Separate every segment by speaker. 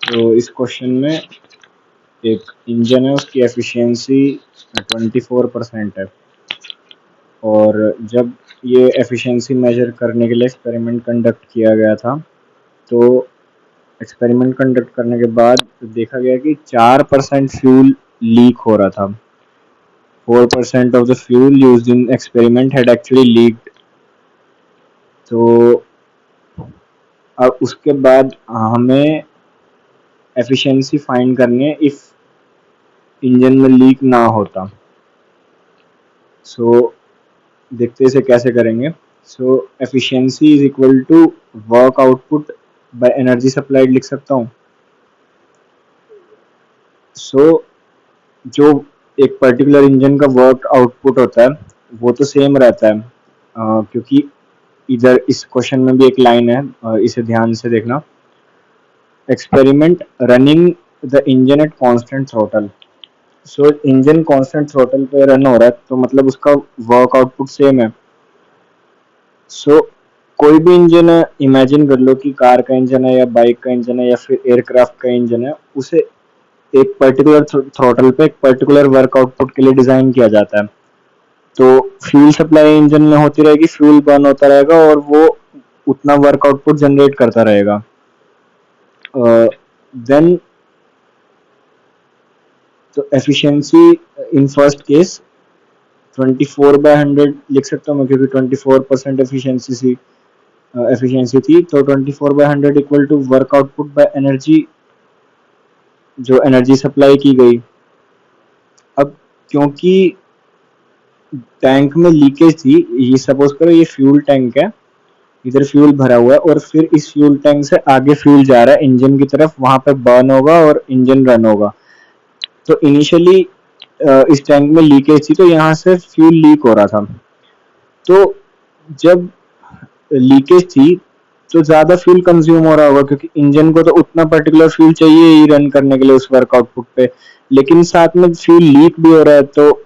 Speaker 1: तो इस क्वेश्चन में एक इंजन है, उसकी एफिशिएंसी 24% है और जब ये एफिशिएंसी मेजर करने के लिए एक्सपेरिमेंट कंडक्ट किया गया था, तो एक्सपेरिमेंट कंडक्ट करने के बाद देखा गया कि 4% फ्यूल लीक हो रहा था। 4% of the fuel used in experiment had actually leaked. तो अब उसके बाद हमें एफिशिएंसी फाइंड करनी है इफ इंजन में लीक ना होता। सो देखते इसे कैसे करेंगे। So efficiency is equal to work output by energy supplied लिख सकता हूँ। सो जो एक पर्टिकुलर इंजन का वर्क आउटपुट होता है वो तो सेम रहता है, क्योंकि इधर इस क्वेश्चन में भी एक लाइन है, इसे ध्यान से देखना। Experiment running the engine at constant throttle. So engine constant throttle पे रन हो रहा है, तो मतलब उसका वर्क आउटपुट सेम है। सो कोई भी इंजन है, इमेजिन कर लो कि कार का इंजन है या बाइक का इंजन है या फिर एयरक्राफ्ट का इंजन है, उसे एक पर्टिकुलर थ्रोटल पे एक पर्टिकुलर वर्क आउटपुट के लिए डिजाइन किया जाता है। तो फ्यूल सप्लाई इंजन में होती रहेगी, फ्यूल बर्न होता रहेगा और वो उतना वर्क आउटपुट जनरेट करता रहेगा। देन तो एफिशिएंसी इन फर्स्ट केस 24/100 लिख सकता हूँ मैं, क्योंकि 24% एफिशिएंसी थी। तो 24/100 equal to work output by energy, जो एनर्जी सप्लाई की गई। अब क्योंकि टैंक में लीकेज थी, ये सपोज करो ये फ्यूल टैंक है, इधर फ्यूल भरा हुआ है और फिर इस फ्यूल टैंक से आगे फ्यूल जा रहा है इंजन की तरफ, वहां पे बर्न होगा और इंजन रन होगा। तो इनिशियली इस टैंक में लीकेज थी, तो यहाँ से फ्यूल लीक हो रहा था। तो जब लीकेज थी तो ज़्यादा फ्यूल कंज्यूम हो रहा होगा, क्योंकि इंजन को तो उतना पर्टिकुलर फ्यूल चाहिए ही रन करने के लिए उस वर्क आउटपुट पे, लेकिन साथ में फ्यूल लीक भी हो रहा है, तो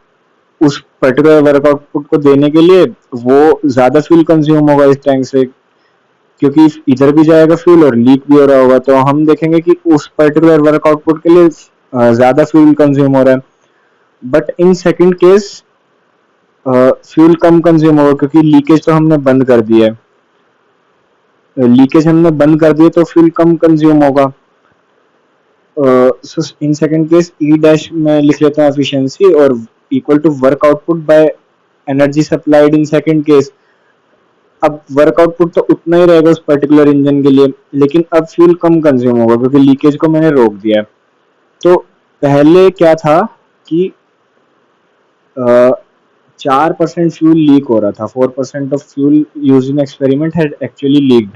Speaker 1: उस पर्टिकुलर वर्क आउटपुट को देने के लिए वो ज़्यादा फ्यूल कंज्यूम होगा इस टैंक से, क्योंकि इधर भी जाएगा फ्यूल और लीक भी हो रहा होगा। तो हम देखेंगे कि उस पर्टिकुलर वर्क आउटपुट के लिए ज़्यादा फ्यूल कंज्यूम हो रहा है। But in second case fuel कम कंज्यूम होगा, क्योंकि लीकेज तो हमने बंद कर दिया है। लीकेज हमने बंद कर दिया तो फ्यूल कम कंज्यूम होगा। So in second case E dash में लिख लेता हूँ एफिशिएंसी और equal to work output by energy supplied in second case. अब वर्क आउटपुट तो उतना ही रहेगा उस पर्टिकुलर इंजन के लिए, लेकिन अब फ्यूल कम कंज्यूम होगा क्योंकि लीकेज को मैंने रोक दिया है। तो पहले क्या था कि 4% फ्यूल लीक हो रहा था, 4% of fuel use in experiment had actually leaked.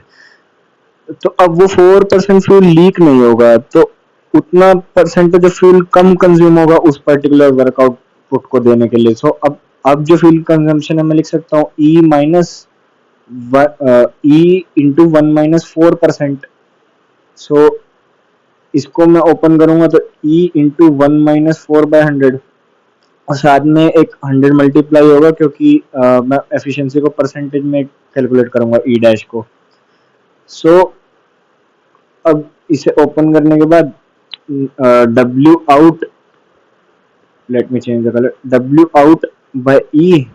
Speaker 1: तो अब वो 4% फ्यूल लीक नहीं होगा, तो उतना परसेंटेज ऑफ फ्यूल कम कंज्यूम होगा उस पर्टिकुलर वर्क आउटपुट को देने के लिए। सो अब जो फ्यूल कंजम्पशन है मैं लिख सकता हूँ ई माइनस ई इंटू 1 - 4%। सो इसको मैं ओपन करूंगा तो ई इंटू 1 - 4/100 और साथ में एक 100 मल्टीप्लाई होगा, क्योंकि मैं एफिशिएंसी को परसेंटेज में कैलकुलेट करूंगा ई डैश को। सो अब इसे ओपन करने के बाद W out, let me change the colour, W out by E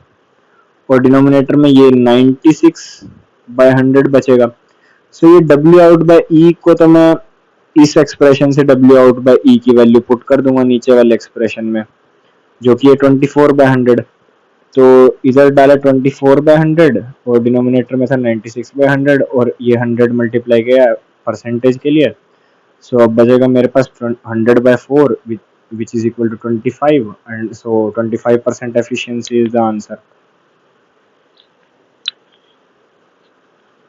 Speaker 1: और डिनोमिनेटर में ये 96/100 बचेगा। सो ये डब्ल्यू आउट बाय ई को तो मैं इस एक्सप्रेशन से डब्ल्यू आउट बाय ई की वैल्यू पुट कर दूंगा नीचे वाले एक्सप्रेशन में, जो कि है 24/100। तो इधर डाला 24/100 और डिनोमिनेटर में था 96/100 और ये 100 मल्टीप्लाई किया परसेंटेज के लिए। सो अब बचेगा मेरे पास 100/4 which is equal to 25, and so 25% efficiency is the answer.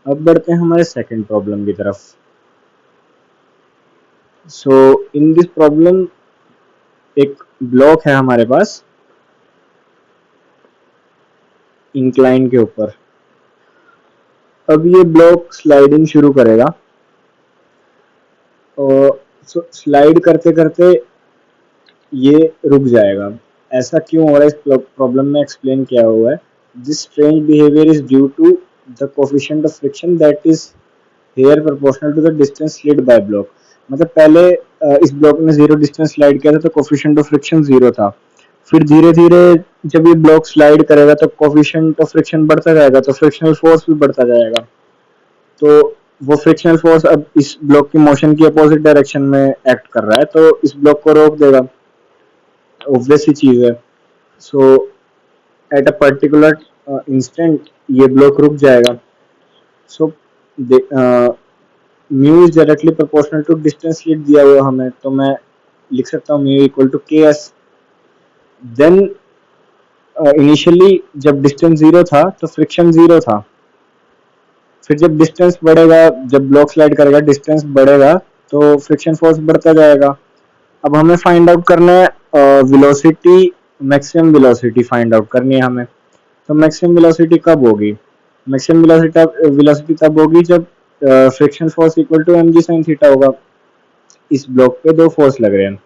Speaker 1: अब बढ़ते हैं हमारे सेकंड प्रॉब्लम की तरफ। सो इन दिस प्रॉब्लम एक ब्लॉक है हमारे पास इंक्लाइन के ऊपर। अब ये ब्लॉक स्लाइडिंग शुरू करेगा और स्लाइड करते करते ये रुक जाएगा। ऐसा क्यों हो रहा है इस प्रॉब्लम में एक्सप्लेन किया हुआ है। This strange behaviour is due to the coefficient of friction that is here proportional to the distance slid by block। मतलब पहले इस ब्लॉक में जीरो डिस्टेंस स्लाइड किया था तो कोफिशिएंट ऑफ फ्रिक्शन जीरो था, फिर धीरे धीरे जब ये ब्लॉक स्लाइड करेगा तो कोफिशिएंट ऑफ फ्रिक्शन बढ़ता जाएगा, तो फ्रिक्शनल फोर्स भी बढ़ता जाएगा। तो वो फ्रिक्शनल फोर्स अब इस ब्लॉक की मोशन की अपोजिट डायरेक्शन में एक्ट कर रहा है, तो इस ब्लॉक को रोक देगा, ऑब्वियस ही चीज है। So at a particular instant ये ब्लॉक रुक जाएगा। So mu is directly proportional to distance लीड दिया हुआ हमें, तो मैं लिख सकता हूँ म्यू इक्वल टू के एस। देन इनिशियली जब डिस्टेंस जीरो था तो फ्रिक्शन जीरो था, फिर जब डिस्टेंस बढ़ेगा, जब ब्लॉक स्लाइड करेगा डिस्टेंस बढ़ेगा तो फ्रिक्शन फोर्स बढ़ता जाएगा। अब हमें फाइंड आउट करना है velocity, maximum velocity find out करनी है हमें। तो मैक्सिमम वेलोसिटी कब होगी? मैक्सिमम वेलोसिटी तब होगी जब friction force equal to M G sine theta होगा। इस ब्लॉक पे दो फोर्स लग रहे हैं,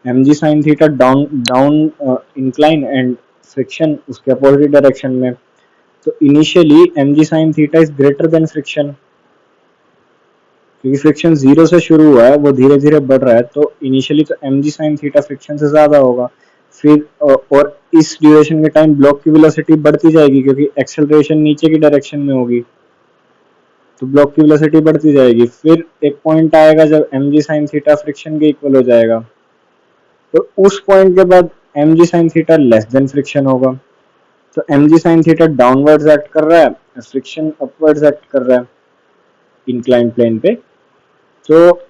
Speaker 1: M G sine theta down down incline and friction उसके अपोजिट डायरेक्शन में। तो initially M G sine theta is greater than friction, क्योंकि फ्रिक्शन जीरो से शुरू हुआ है, वो धीरे धीरे बढ़ रहा है, तो इनिशियली तो M G sine theta friction से ज्यादा होगा। फिर और इस ड्यूरेशन के टाइम ब्लॉक की वेलोसिटी बढ़ती जाएगी क्योंकि एक्सेलरेशन नीचे की डायरेक्शन में होगी, तो ब्लॉक की वेलोसिटी बढ़ती जाएगी। फिर एक पॉइंट आएगा जब M G sine theta friction के इक्वल हो जाएगा, तो उस पॉइंट के बाद M G sine theta less than friction होगा। तो M G sine theta downwards act कर रहा है, फ्रिक्शन अपवर्ड्स एक्ट कर रहा है इंक्लाइन प्लेन पे। तो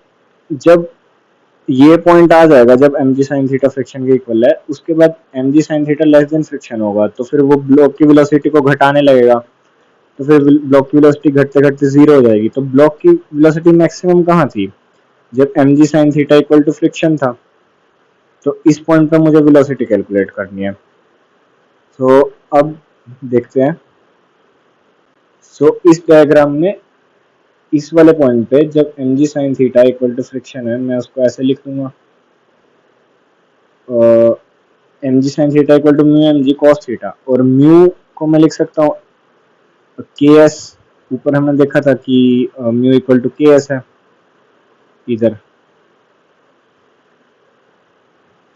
Speaker 1: जब ये पॉइंट आ जाएगा जब M G sine theta friction के इक्वल है, उसके बाद M G sine theta less than friction होगा, तो फिर वो ब्लॉक की वेलोसिटी को घटाने लगेगा, तो फिर ब्लॉक की वेलोसिटी घटते घटते जीरो हो जाएगी। तो ब्लॉक की वेलोसिटी मैक्सिमम कहाँ थी? जब M G sine theta equal to friction था। तो इस पॉइंट पे मुझे वेलोसिटी कैलकुलेट करनी है। तो अब देखते हैं। इस डायग्राम में इस वाले पॉइंट पे जब M G sine theta equal to friction है, मैं उसको ऐसे लिख दूंगा, M G sine theta equal to mu M G cos theta, और म्यू को मैं लिख सकता हूँ के एस। ऊपर हमने देखा था कि म्यू इक्वल टू के एस है इधर।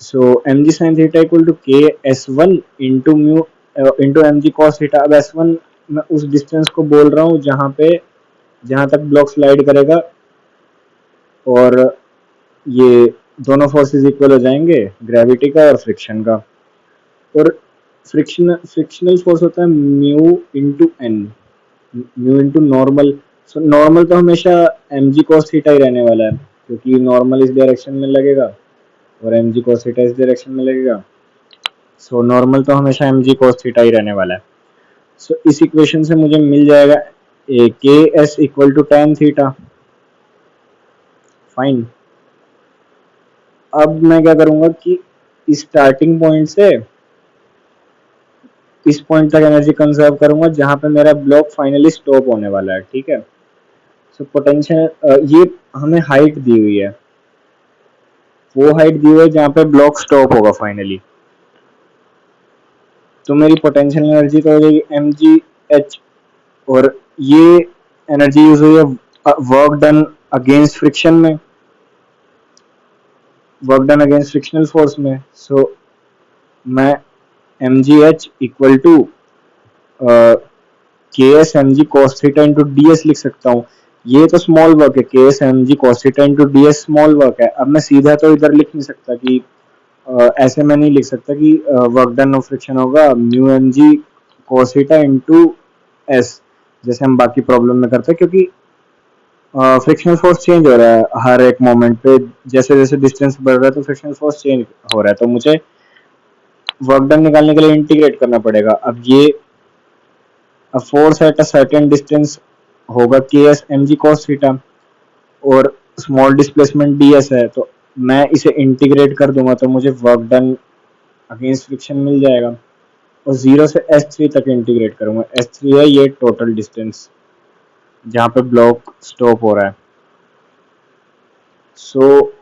Speaker 1: So M G sine theta equal to के S one into mu into M G cos theta. अब एस वन मैं उस डिस्टेंस को बोल रहा हूँ जहाँ तक ब्लॉक स्लाइड करेगा, और ये दोनों फोर्सेस इक्वल हो जाएंगे, ग्रेविटी का और फ्रिक्शन का। और फ्रिक्शनल फोर्स होता है mu into N, mu into normal. So normal तो हमेशा एम जी कॉस थीटा ही रहने वाला है, क्योंकि नॉर्मल इस डायरेक्शन में लगेगा और एम जी कॉस थीटा इस डायरेक्शन में लगेगा। सो नॉर्मल तो हमेशा एम जी कॉस थीटा ही रहने वाला है। सो इस इक्वेशन से मुझे मिल जाएगा के S equal to tan theta. Fine. अब मैं क्या करूंगा कि स्टार्टिंग पॉइंट से इस पॉइंट तक एनर्जी कंजर्व करूंगा जहां पे मेरा ब्लॉक फाइनली स्टॉप होने वाला है, ठीक है। सो पोटेंशियल ये हमें हाइट दी हुई है, वो हाइट दी हुई है जहां पे ब्लॉक स्टॉप होगा फाइनली। तो मेरी पोटेंशियल एनर्जी तो हो जाएगी एम जी एच, और ये एनर्जी यूज हुई है वर्क डन अगेंस्ट फ्रिक्शन में, work done against frictional force में। सो मैं M G H equal to के S M G cos theta into D S लिख सकता हूँ। ये तो स्मॉल वर्क है, K S M G cos theta into D S small work है। अब मैं सीधा तो इधर लिख नहीं सकता कि ऐसे मैं नहीं लिख सकता कि वर्क डन ऑफ फ्रिक्शन होगा mu M G cos theta into S, जैसे हम बाकी प्रॉब्लम में करते हैं, क्योंकि फ्रिक्शनल फोर्स चेंज हो रहा है हर एक मोमेंट पे, जैसे जैसे डिस्टेंस बढ़ रहा है तो फ्रिक्शनल फोर्स चेंज हो रहा है, तो मुझे वर्क डन निकालने के लिए इंटीग्रेट करना पड़ेगा। अब ये force at a certain distance होगा K S M G cos theta, और स्मॉल डिस्प्लेसमेंट डी एस है, तो मैं इसे इंटीग्रेट कर दूंगा तो मुझे वर्क डन अगेंस्ट फ्रिक्शन मिल जाएगा। और जीरो से एस थ्री तक इंटीग्रेट करूंगा, एस थ्री है ये टोटल डिस्टेंस जहाँ पे ब्लॉक स्टॉप हो रहा है। So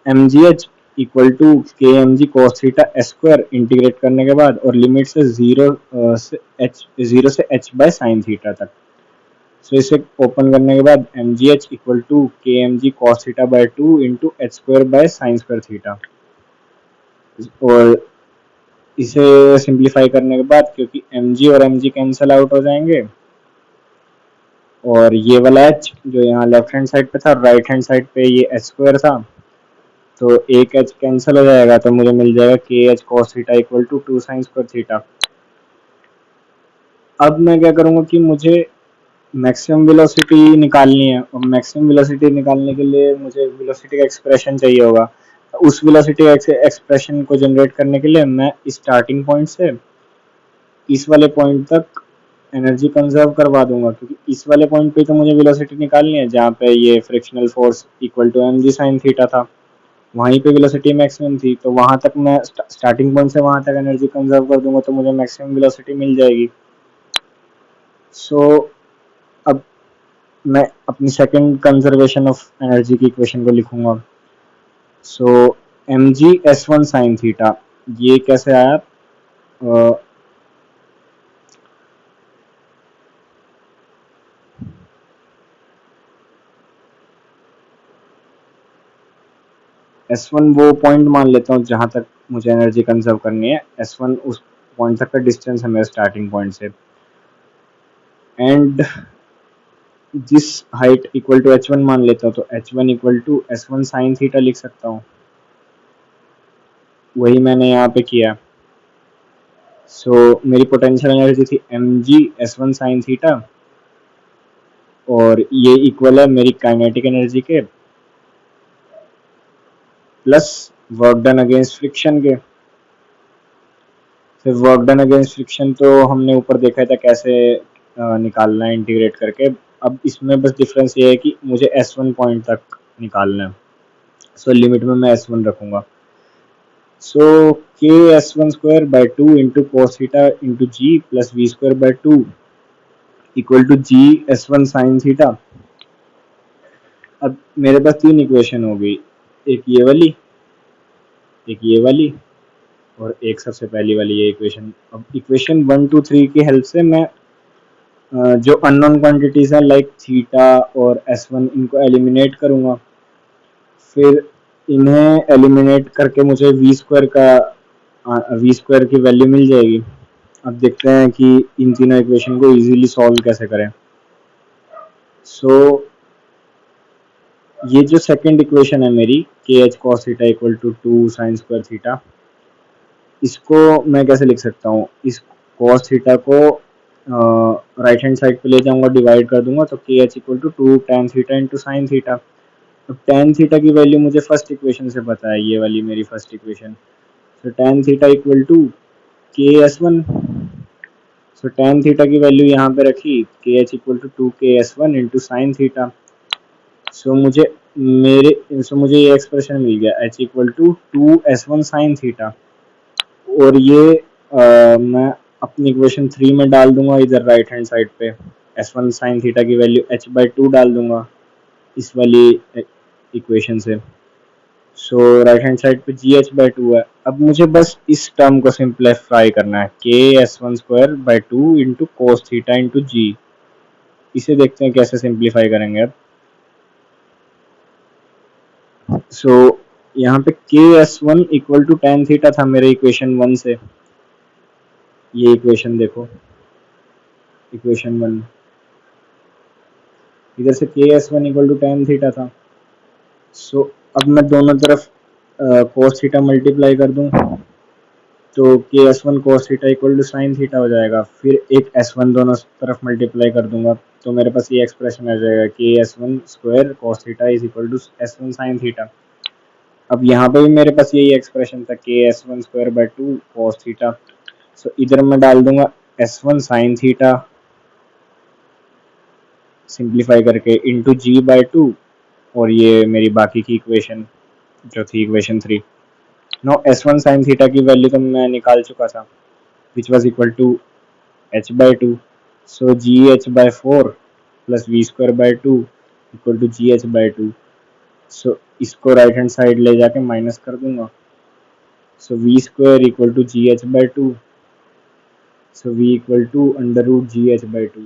Speaker 1: M G H equal to K M G cos theta S square integrate करने के बाद, और लिमिट से जीरो से एच बाय साइन थीटा तक। सो इसे ओपन करने के बाद M G H equal to K M G cos theta by two into H square by sine square theta. और इसे सिंप्लीफाई करने के बाद क्योंकि एम जी और एम जी कैंसिल आउट हो जाएंगे और ये वाला एच जो यहाँ लेफ्ट हैंड साइड पे था राइट हैंड साइड पे ये एच स्क्वायर था, तो एक एच कैंसिल हो जाएगा तो मुझे मिल जाएगा K H cos theta equal to two sine square theta. अब मैं क्या करूँगा कि मुझे मैक्सिमम वेलोसिटी निकालनी है और मैक्सिमम वेलोसिटी निकालने के लिए मुझे वेलोसिटी का एक्सप्रेशन चाहिए होगा। उस वेलोसिटी एक्सप्रेशन को जनरेट करने के लिए मैं स्टार्टिंग पॉइंट से इस वाले पॉइंट तक एनर्जी कंजर्व करवा दूंगा, क्योंकि इस वाले पॉइंट पे तो मुझे वेलोसिटी निकालनी है जहाँ पे ये frictional force equal to M G sine theta था, वहीं पे वेलोसिटी मैक्सिमम थी, तो वहां तक मैं स्टार्टिंग पॉइंट से वहां तक एनर्जी कंजर्व कर दूंगा तो मुझे मैक्सिमम वेलोसिटी मिल जाएगी। सो अब मैं अपनी सेकंड कंजर्वेशन ऑफ एनर्जी की इक्वेशन को लिखूंगा। So M G S one sine theta, ये कैसे आया, एस वन वो पॉइंट मान लेता हूँ जहां तक मुझे एनर्जी कंजर्व करनी है, एस वन उस पॉइंट तक का डिस्टेंस है मेरे स्टार्टिंग पॉइंट से, एंड जिस height equal to H one मान लेता हूँ तो H one equal to S one sine theta लिख सकता हूँ, वही मैंने यहाँ पे किया। सो मेरी पोटेंशियल एनर्जी थी m G S one sine theta और ये इक्वल है मेरी काइनेटिक एनर्जी के plus work done against friction के। फिर वर्क डन अगेंस्ट फ्रिक्शन तो हमने ऊपर देखा था कैसे निकालना है इंटीग्रेट करके, अब इसमें बस डिफरेंस ये है कि मुझे एस वन पॉइंट तक निकालना है, सो लिमिट में मैं एस वन रखूंगा। So k S one square by two into cos theta into g plus we square by two equal to g S one sine theta. अब मेरे पास तीन equation हो गई, एक ये वाली, एक ये वाली और एक सबसे पहली वाली ये इक्वेशन। अब इक्वेशन वन टू थ्री की हेल्प से मैं जो अननोन क्वांटिटीज हैं लाइक थीटा और एस वन इनको एलिमिनेट करूँगा, फिर इन्हें एलिमिनेट करके मुझे वी स्क्वायर का वी स्क्वायर की वैल्यू मिल जाएगी। अब देखते हैं कि इन तीनों इक्वेशन को इजीली सॉल्व कैसे करें। सो ये जो सेकंड इक्वेशन है मेरी k H cos theta equal to two sine square theta, इसको मैं कैसे लिख सकता हूँ, इस कॉस थीटा को राइट हैंड साइड पे ले जाऊंगा, डिवाइड कर दूंगा तो k H equal to two tan theta into sine theta. अब टेन थीटा की वैल्यू मुझे फर्स्ट इक्वेशन से पता है, ये वाली मेरी first equation. So tan theta equal to के S one, so tan theta की वैल्यू यहाँ पे रखी के एच इक्वल टू टू के S one into sine theta. So मुझे ये एक्सप्रेशन मिल गया H equal to two S one sine theta, और ये मैं अपनी इक्वेशन थ्री में डाल दूंगा इधर राइट हैंड साइड पे, एस वन साइन थीटा की वैल्यू एच बाई टू डाल दूंगा इस वाली इक्वेशन से। सो राइट हैंड साइड पे जी एच बाई टू है। अब मुझे बस इस टर्म को सिंप्लीफाई करना है, K S one square by two into cos theta into G. इसे देखते हैं कैसे सिंप्लीफाई करेंगे अब। सो यहाँ पे k S one equal to tan theta था मेरे इक्वेशन वन से, ये इक्वेशन देखो, इक्वेशन वन, इधर से k S one equal to tan theta था। सो अब मैं दोनों तरफ कोस थीटा मल्टीप्लाई कर दूं तो k S one cos theta equal to sine theta हो जाएगा, फिर एक एस वन दोनों तरफ मल्टीप्लाई कर दूंगा तो मेरे पास ये एक्सप्रेशन आ जाएगा के S one square cos theta is equal to S one sine theta. अब यहाँ पे भी मेरे पास यही एक्सप्रेशन था K S one square by two cos theta, so इधर मैं डाल दूंगा S one sine theta simplify करके इंटू जी बाई टू, और ये मेरी बाकी की इक्वेशन जो थी equation three. No S one sine theta की वैल्यू तो मैं निकाल चुका था which was equal to H by two, so G H by four plus we square by two equal to ji H by two. So इसको right hand side ले जाके minus कर दूंगा, so v square equal to ji H by two, so v equal to under root g H by to.